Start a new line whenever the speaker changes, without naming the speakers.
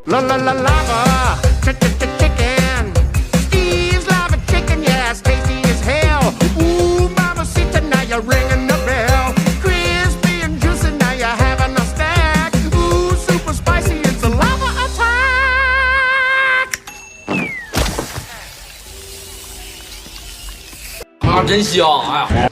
La la la lava, chicken. Steve's lava chicken, yeah, it's tasty as hell. Ooh, mamacita, now you're ringing the bell. Crispy and juicy, now you're having a snack. Ooh, super spicy, it's a lava attack.
啊，真香！哎呀，好